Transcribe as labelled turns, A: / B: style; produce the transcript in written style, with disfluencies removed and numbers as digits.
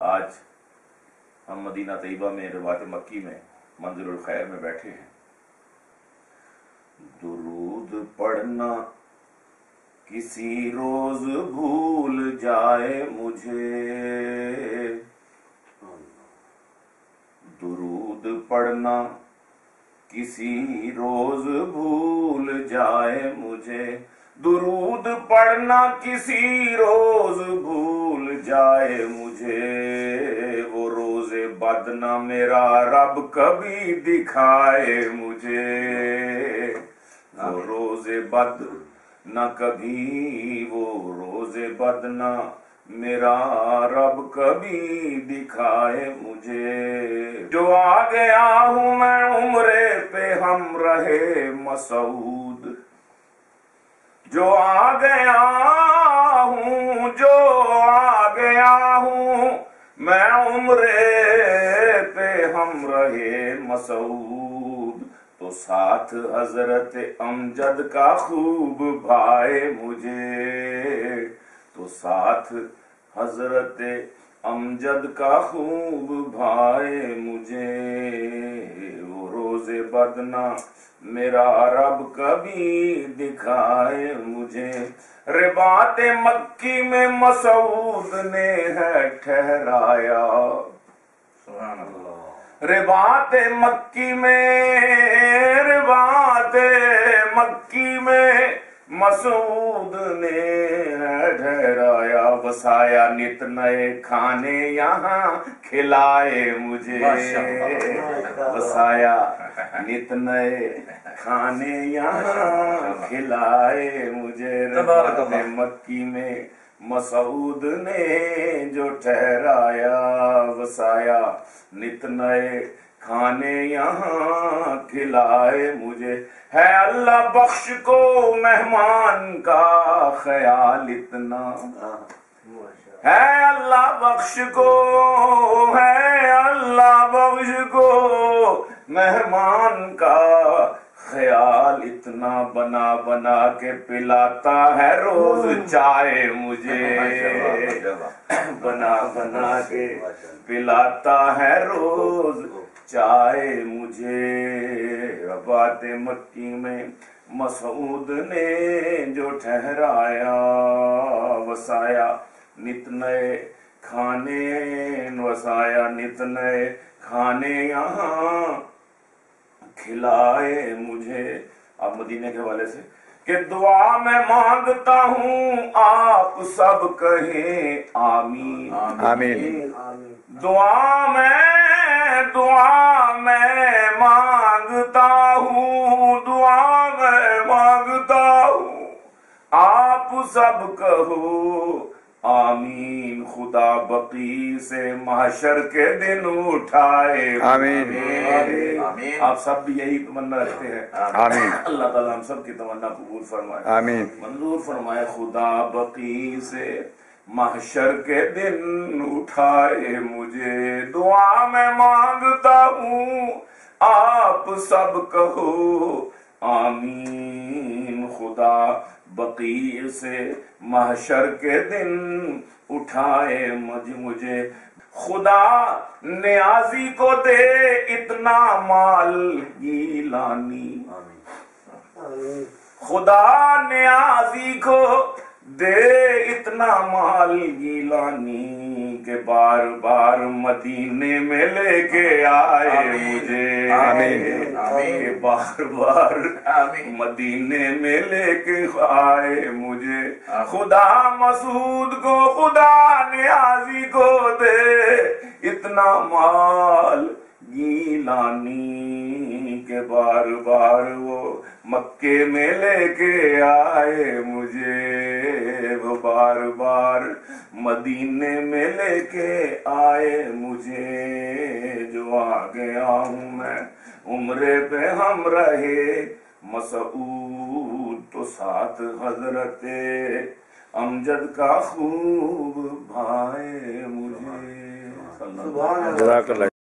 A: آج ہم مدینہ طیبہ میں رباط مکی میں منزل الخیر میں بیٹھے ہیں۔ درود پڑھنا کسی روز بھول جائے مجھے، درود پڑھنا کسی روز بھول جائے مجھے، درود پڑھنا کسی روز بھول جائے مجھے، وہ روز بد نہ میرا رب کبھی دکھائے مجھے، وہ روز بد نہ کبھی، وہ روز بد نہ میرا رب کبھی دکھائے مجھے، جو آ گیا ہوں میں عمرے پہ ہم رہے مسعود، جو آ گیا ہوں، جو آ گیا ہوں میں عمرے پہ ہم رہے مسعود، تو ساتھ حضرت امجد کا خوب بھائے مجھے، تو ساتھ حضرت امجد کا خوب بھائے مجھے، وہ روز بد نہ میرا رب کبھی دکھائے مجھے، رباط مکی میں مسعود نے ہے ٹھہرایا، سبحان اللہ، رباط مکی میں، رباط مکی میں مسعود نے ہے ٹھہرایا، بسایا نت نئے کھانے یہاں کھلائے مجھے، بسایا نت نئے کھانے یہاں کھلائے مجھے، رباط مکی میں مسعود نے جو ٹھہرایا، بسایا نت نئے کھانے یہاں کھلائے مجھے، ہے اللہ بخش کو مہمان کا خیال اتنا، ہے اللہ بخش کو، ہے اللہ بخش کو مہمان کا خیال اتنا، بنا بنا کے پلاتا ہے روز چائے مجھے، بنا بنا کے پلاتا ہے روز چائے مجھے، رباط مکی میں مسعود نے جو ٹھہرایا، وسایا نت نئے کھانے، وسایا نت نئے کھانے یہاں کھلائے مجھے۔ اب مدینے کے حوالے سے کہ دعا میں مانگتا ہوں آپ سب کہیں آمین آمین، دعا میں مانگتا ہوں، دعا میں مانگتا ہوں آپ سب کہو آمین، خدا بقی سے محشر کے دن اٹھائے آمین آمین، آپ سب بھی یہی تمنا رکھتے ہیں آمین، اللہ تعالیٰ ہم سب کی تمنا قبول فرمائے آمین، منظور فرمائے، خدا بقی سے محشر کے دن اٹھائے مجھے، دعا میں مانگتا ہوں آپ سب کہو آمین، خدا بقی سے محشر کے دن اٹھائے مجھے، خدا نیازی کو دے اتنا مال گیلانی، خدا نیازی کو دے اتنا مال گیلانی، کہ بار بار مدینے میں لے کے آئے مجھے، کہ بار بار مدینے میں لے کے آئے مجھے، خدا مسعود کو، خدا نیازی کو دے اتنا مال گیلانی، کہ بار بار وہ مکے میں لے کے آئے مجھے، وہ بار بار مدینے میں لے کے آئے مجھے، جو آ گیا ہوں میں عمرے پہ ہم رہے مسعود، تو ساتھ حضرت امجد کا خوب بھائے مجھے،